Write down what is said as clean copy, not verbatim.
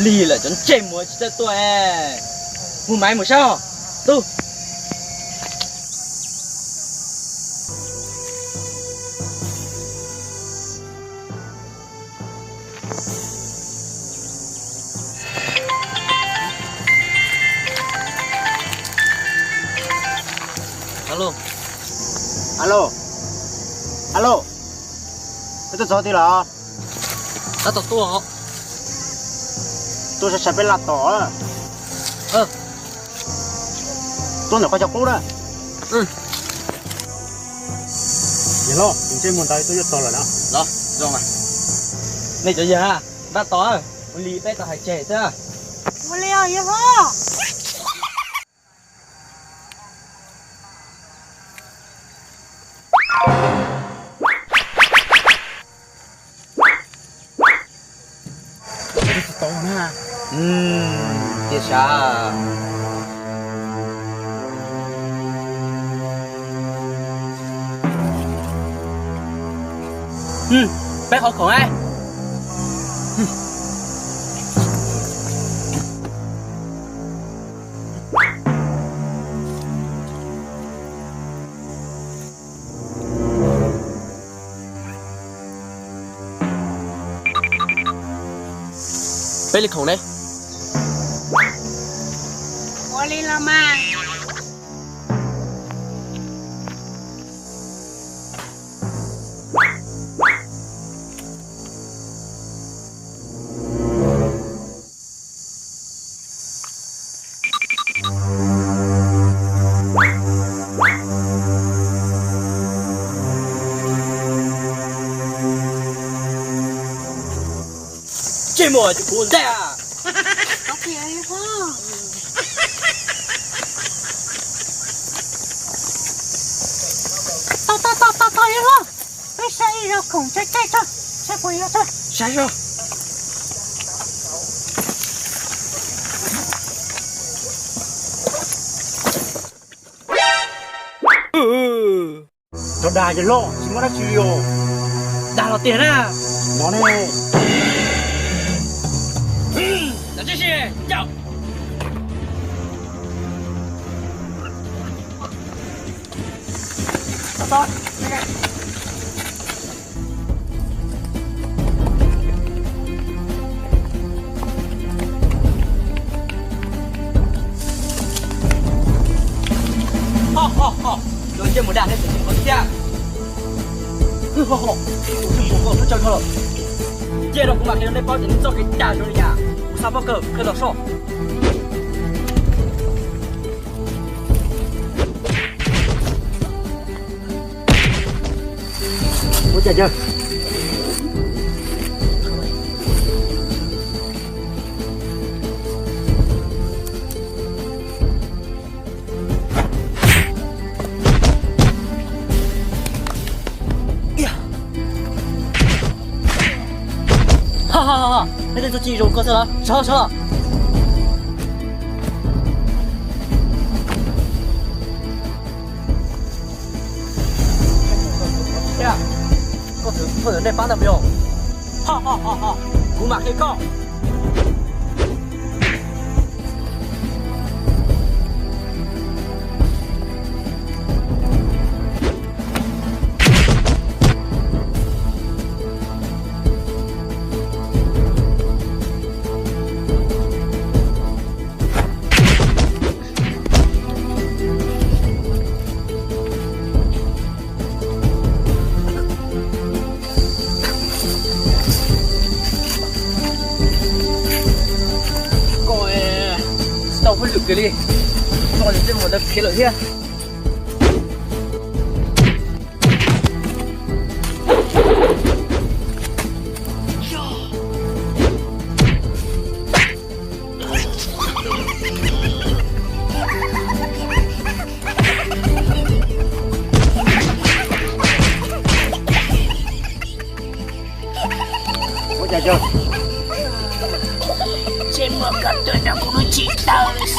lì là chọn chém mua chỉ tôi mua máy một sao tu alo alo alo itu chỗ thì là đã tao tua tôi sẽ phải là tỏ tôi là có cho cũ đó ừ vậy lo mình chơi một tay tôi rất to rồi đó rồi mà này chỗ gì ha đã tỏ rồi lì bé tao hay trẻ chứ我了以后， to nè tiếc sao bé khó khổ ai bé lịch khổng đấy 我来了嘛， 这么就不在啊我了以后，到以后，被生意上控制这这，这不要这。啥时候cho đài vậy lo xin nó chịu đào lọt tiền à nó này 那这是叫走，那个。 好，有这么大的事情好下。好，我是广告都交出了。接着我马给人的保险交给大手里呀，无啥报告可到手。我姐姐。 好，那就进入歌词了，收了。呀，歌词不能再帮的不用。好，古马可以告。 我六个哩，到你这么的皮了天。我姐姐。 这么个对的不知道的是。